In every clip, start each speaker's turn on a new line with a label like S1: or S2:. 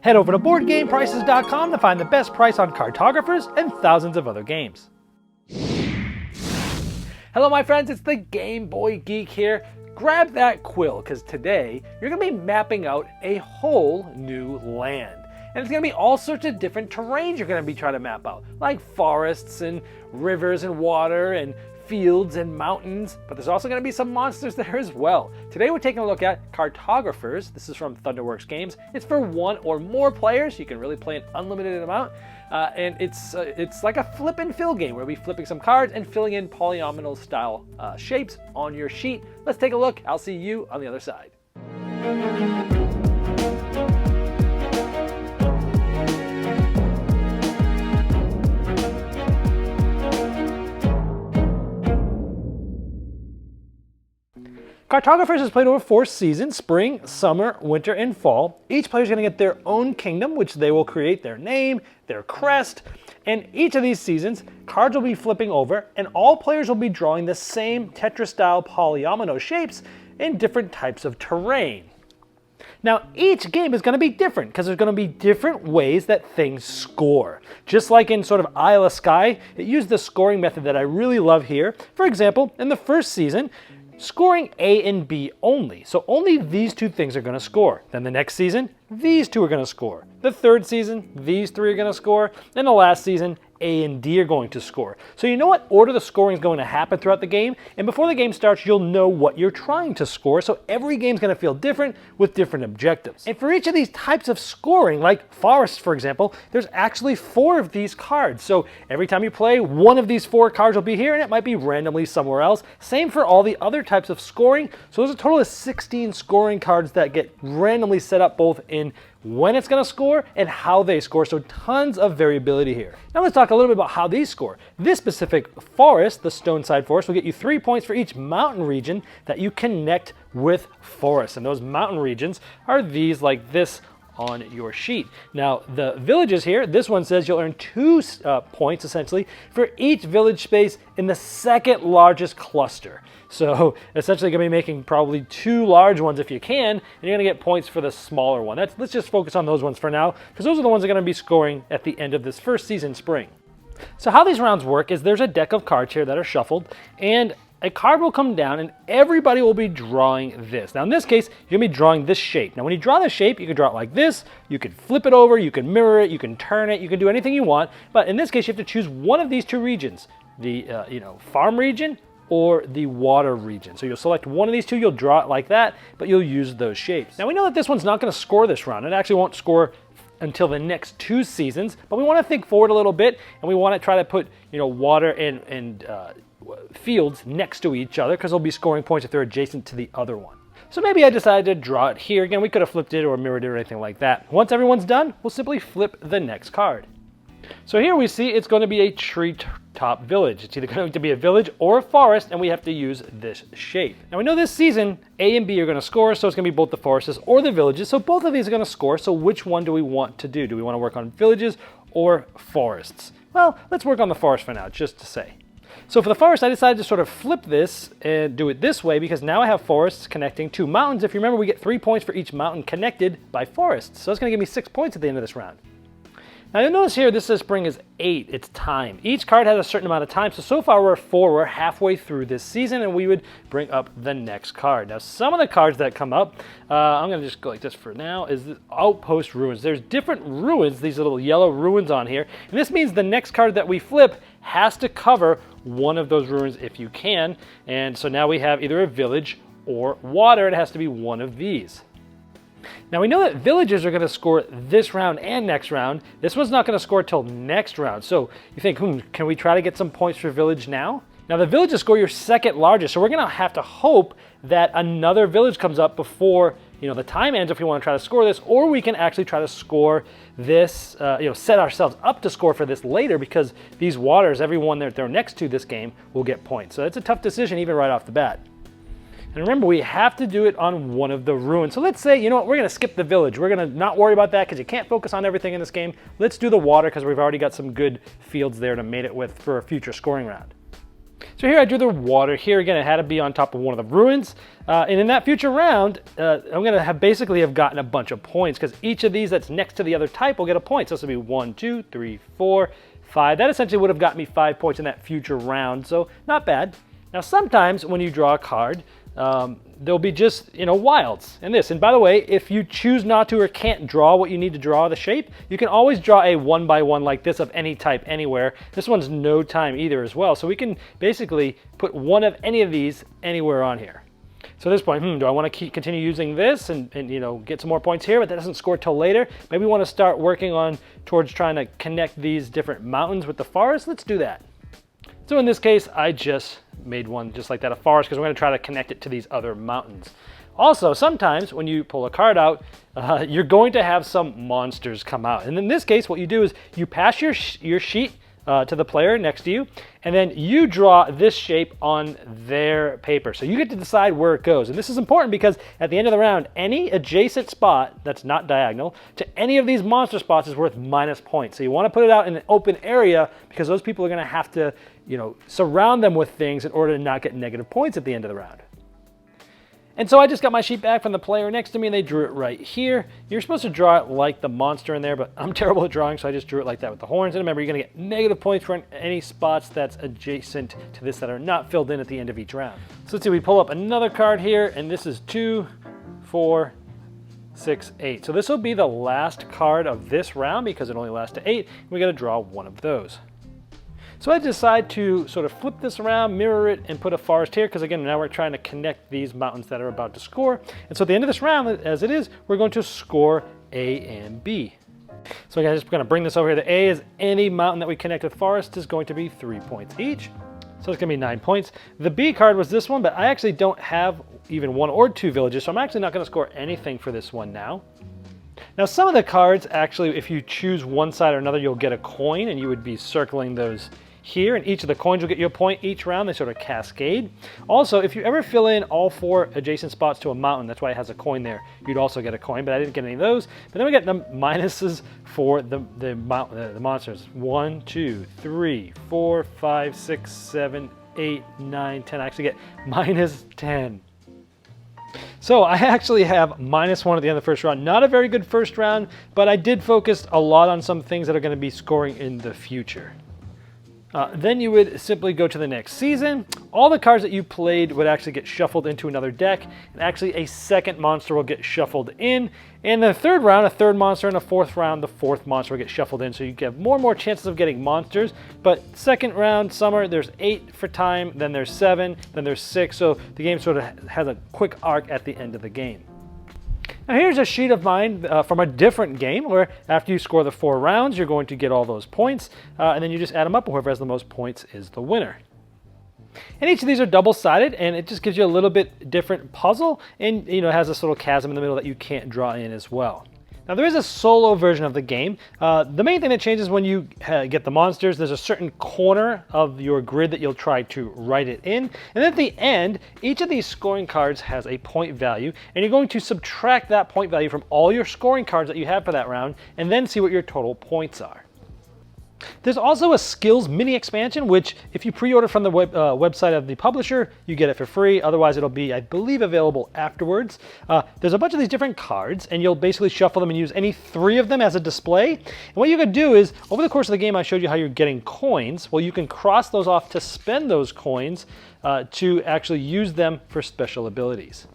S1: Head over to BoardGamePrices.com to find the best price on Cartographers and thousands of other games. Hello my friends, it's the Game Boy Geek here. Grab that quill, because today you're going to be mapping out a whole new land. And it's going to be all sorts of different terrains you're going to be trying to map out, like forests and rivers and water and fields and mountains, but there's also going to be some monsters there as well. Today we're taking a look at Cartographers. This is from Thunderworks Games. It's for one or more players. You can really play an unlimited amount, and it's like a flip and fill game where we'll be flipping some cards and filling in polynomial style shapes on your sheet. Let's take a look. I'll see you on the other side. Cartographers is played over 4 seasons: spring, summer, winter, and fall. Each player is going to get their own kingdom, which they will create their name, their crest, and each of these seasons, cards will be flipping over, and all players will be drawing the same Tetra-style polyomino shapes in different types of terrain. Now, each game is going to be different because there's going to be different ways that things score. Just like in sort of Isle of Skye, it used the scoring method that I really love here. For example, in the first season, scoring A and B only. So only these two things are going to score. Then the next season, these two are going to score. The third season, these three are going to score. Then the last season, A and D are going to score. So you know what order the scoring is going to happen throughout the game. And before the game starts, you'll know what you're trying to score. So every game's going to feel different with different objectives. And for each of these types of scoring, like forests, for example, there's actually 4 of these cards. So every time you play, one of these 4 cards will be here, and it might be randomly somewhere else. Same for all the other types of scoring. So there's a total of 16 scoring cards that get randomly set up both in when it's going to score and how they score, so tons of variability here. Now let's talk a little bit about how these score. This specific forest, the Stoneside Forest, will get you 3 points for each mountain region that you connect with forests, and those mountain regions are these like this on your sheet. Now the villages here, this one says you'll earn 2 points essentially for each village space in the second largest cluster. So essentially going to be making probably 2 large ones if you can, and you're going to get points for the smaller one. Let's just focus on those ones for now, because those are the ones that are going to be scoring at the end of this first season, spring. So how these rounds work is there's a deck of cards here that are shuffled, and a card will come down and everybody will be drawing this. Now in this case, you're going to be drawing this shape. Now when you draw the shape, you can draw it like this, you can flip it over, you can mirror it, you can turn it, you can do anything you want. But in this case, you have to choose one of these 2 regions, the farm region or the water region. So you'll select one of these 2, you'll draw it like that, but you'll use those shapes. Now we know that this one's not going to score this round. It actually won't score until the next 2 seasons, but we want to think forward a little bit, and we want to try to put water and fields next to each other, because they'll be scoring points if they're adjacent to the other one. So maybe I decided to draw it here. Again, we could have flipped it or mirrored it or anything like that. Once everyone's done, we'll simply flip the next card. So here we see it's going to be a treetop village. It's either going to be a village or a forest, and we have to use this shape. Now we know this season A and B are going to score, so it's going to be both the forests or the villages. So both of these are going to score, so which one do we want to do? Do we want to work on villages or forests? Well, let's work on the forest for now, just to say. So for the forest, I decided to sort of flip this and do it this way, because now I have forests connecting 2 mountains. If you remember, we get 3 points for each mountain connected by forests. So it's going to give me 6 points at the end of this round. Now you'll notice here, this says spring is 8, it's time. Each card has a certain amount of time, so far we're at 4, we're halfway through this season, and we would bring up the next card. Now some of the cards that come up, I'm going to just go like this for now, is the Outpost Ruins. There's different ruins, these little yellow ruins on here, and this means the next card that we flip has to cover one of those ruins if you can, and so now we have either a village or water. It has to be one of these. Now we know that villages are going to score this round and next round. This one's not going to score till next round. So you think, can we try to get some points for village now? Now the villages score your second largest, so we're going to have to hope that another village comes up before the time ends if we want to try to score this, or we can actually try to score this, set ourselves up to score for this later, because these waters, everyone that they're next to this game will get points. So it's a tough decision even right off the bat. And remember, we have to do it on one of the ruins. So let's say, we're going to skip the village. We're going to not worry about that because you can't focus on everything in this game. Let's do the water because we've already got some good fields there to mate it with for a future scoring round. So here I drew the water. Here again, it had to be on top of one of the ruins. And in that future round, I'm going to have basically have gotten a bunch of points because each of these that's next to the other type will get a point. So this will be 1, 2, 3, 4, 5. That essentially would have got me 5 points in that future round. So not bad. Now sometimes when you draw a card, there'll be just, wilds in this. And by the way, if you choose not to or can't draw what you need to draw the shape, you can always draw a 1x1 like this of any type anywhere. This one's no time either as well. So we can basically put one of any of these anywhere on here. So at this point, do I want to continue using this and get some more points here, but that doesn't score till later? Maybe we want to start working towards trying to connect these different mountains with the forest. Let's do that. So in this case, I just made one just like that, a forest, because we're going to try to connect it to these other mountains. Also, sometimes when you pull a card out, you're going to have some monsters come out. And in this case, what you do is you pass your sheet to the player next to you, and then you draw this shape on their paper. So you get to decide where it goes. And this is important because at the end of the round, any adjacent spot that's not diagonal to any of these monster spots is worth minus points. So you want to put it out in an open area because those people are going to have to, surround them with things in order to not get negative points at the end of the round. And so I just got my sheet back from the player next to me and they drew it right here. You're supposed to draw it like the monster in there, but I'm terrible at drawing, so I just drew it like that with the horns. And remember, you're gonna get negative points for any spots that's adjacent to this that are not filled in at the end of each round. So let's see, we pull up another card here, and this is 2, 4, 6, 8. So this will be the last card of this round because it only lasts to 8. We gotta draw one of those. So I decide to sort of flip this around, mirror it, and put a forest here, because again, now we're trying to connect these mountains that are about to score. And so at the end of this round, as it is, we're going to score A and B. So I'm just going to bring this over here. The A is any mountain that we connect with forest is going to be 3 points each. So it's going to be 9 points. The B card was this one, but I actually don't have even 1 or 2 villages, so I'm actually not going to score anything for this one now. Now some of the cards, actually, if you choose one side or another, you'll get a coin, and you would be circling those here, and each of the coins will get you a point each round. They sort of cascade. Also, if you ever fill in all 4 adjacent spots to a mountain, that's why it has a coin there, you'd also get a coin, but I didn't get any of those. But then we get the minuses for the monsters. 1, 2, 3, 4, 5, 6, 7, 8, 9, 10. I actually get minus 10. So I actually have -1 at the end of the first round. Not a very good first round, but I did focus a lot on some things that are going to be scoring in the future. Then you would simply go to the next season. All the cards that you played would actually get shuffled into another deck, and actually a second monster will get shuffled in. In the third round, a third monster, and a fourth round, the fourth monster will get shuffled in, so you get more and more chances of getting monsters. But second round, summer, there's 8 for time, then there's 7, then there's 6, so the game sort of has a quick arc at the end of the game. Now here's a sheet of mine from a different game where after you score the 4 rounds, you're going to get all those points, and then you just add them up, and whoever has the most points is the winner. And each of these are double-sided, and it just gives you a little bit different puzzle, and it has this little chasm in the middle that you can't draw in as well. Now there is a solo version of the game. The main thing that changes when you get the monsters, there's a certain corner of your grid that you'll try to write it in. And then at the end, each of these scoring cards has a point value, and you're going to subtract that point value from all your scoring cards that you have for that round, and then see what your total points are. There's also a skills mini expansion, which if you pre-order from the website of the publisher, you get it for free. Otherwise, it'll be, I believe, available afterwards. There's a bunch of these different cards, and you'll basically shuffle them and use any 3 of them as a display. And what you could do is, over the course of the game, I showed you how you're getting coins. Well, you can cross those off to spend those coins to actually use them for special abilities.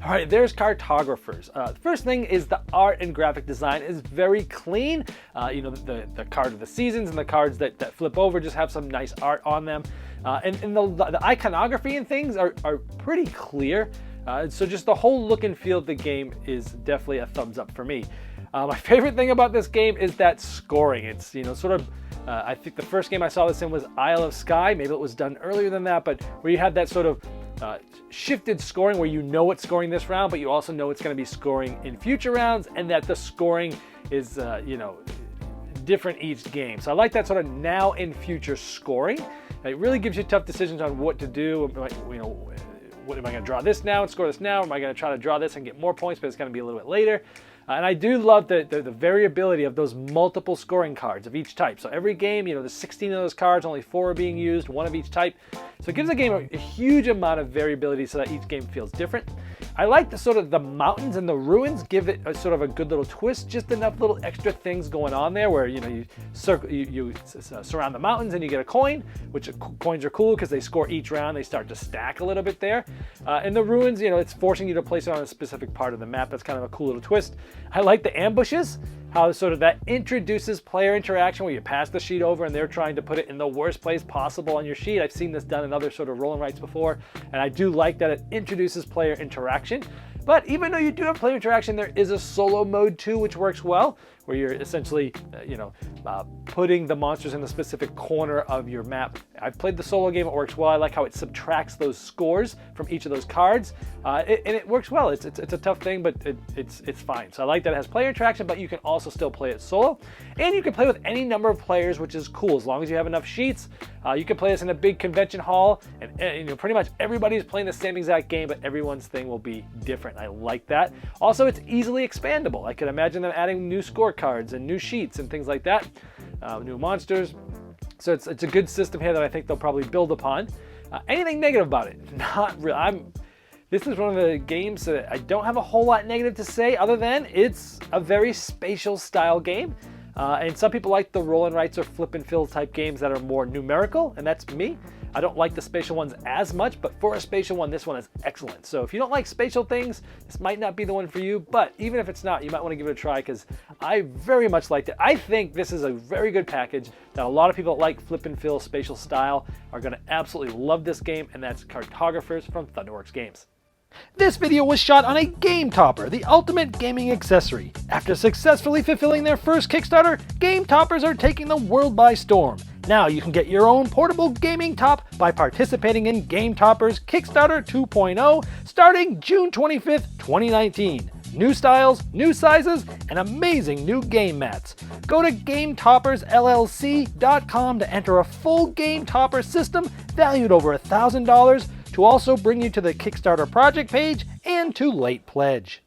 S1: All right, there's Cartographers. The first thing is the art and graphic design is very clean. The card of the seasons and the cards that flip over just have some nice art on them. And the iconography and things are pretty clear. So just the whole look and feel of the game is definitely a thumbs up for me. My favorite thing about this game is that scoring. It's, sort of, I think the first game I saw this in was Isle of Skye. Maybe it was done earlier than that, but where you had that sort of shifted scoring where you know it's scoring this round, but you also know it's going to be scoring in future rounds, and that the scoring is, different each game. So I like that sort of now and future scoring. It really gives you tough decisions on what to do, what, am I going to draw this now and score this now? Or am I going to try to draw this and get more points, but it's going to be a little bit later? And I do love the variability of those multiple scoring cards of each type. So every game, you know, there's 16 of those cards, only 4 are being used, 1 of each type. So it gives the game a huge amount of variability so that each game feels different. I like the sort of the mountains and the ruins give it a sort of a good little twist, just enough little extra things going on there where, you know, you surround the mountains and you get a coin, which coins are cool because they score each round. They start to stack a little bit there. And the ruins, you know, it's forcing you to place it on a specific part of the map. That's kind of a cool little twist. I like the ambushes, how sort of that introduces player interaction where you pass the sheet over and they're trying to put it in the worst place possible on your sheet. I've seen this done in other sort of roll and writes before, and I do like that it introduces player interaction. But even though you do have player interaction, there is a solo mode too, which works well, where you're essentially, putting the monsters in a specific corner of your map. I've played the solo game, it works well. I like how it subtracts those scores from each of those cards, and it works well. It's a tough thing, but it's fine. So I like that it has player interaction, but you can also still play it solo. And you can play with any number of players, which is cool. As long as you have enough sheets, you can play this in a big convention hall, and pretty much everybody's playing the same exact game, but everyone's thing will be different. I like that. Also, it's easily expandable. I could imagine them adding new scorecards and new sheets and things like that, new monsters. So it's a good system here that I think they'll probably build upon. Anything negative about it? Not really. This is one of the games that I don't have a whole lot negative to say, other than it's a very spatial style game. And some people like the roll and writes or flip and fill type games that are more numerical, and that's me. I don't like the spatial ones as much, but for a spatial one, this one is excellent. So if you don't like spatial things, this might not be the one for you, but even if it's not, you might want to give it a try because I very much liked it. I think this is a very good package that a lot of people that like flip and fill spatial style are going to absolutely love this game, and that's Cartographers from Thunderworks Games. This video was shot on a Game Topper, the ultimate gaming accessory. After successfully fulfilling their first Kickstarter, Game Toppers are taking the world by storm. Now you can get your own portable gaming top by participating in Game Topper's Kickstarter 2.0 starting June 25th, 2019. New styles, new sizes, and amazing new game mats. Go to GameToppersLLC.com to enter a full Game Topper system valued over $1,000 to also bring you to the Kickstarter project page and to late pledge.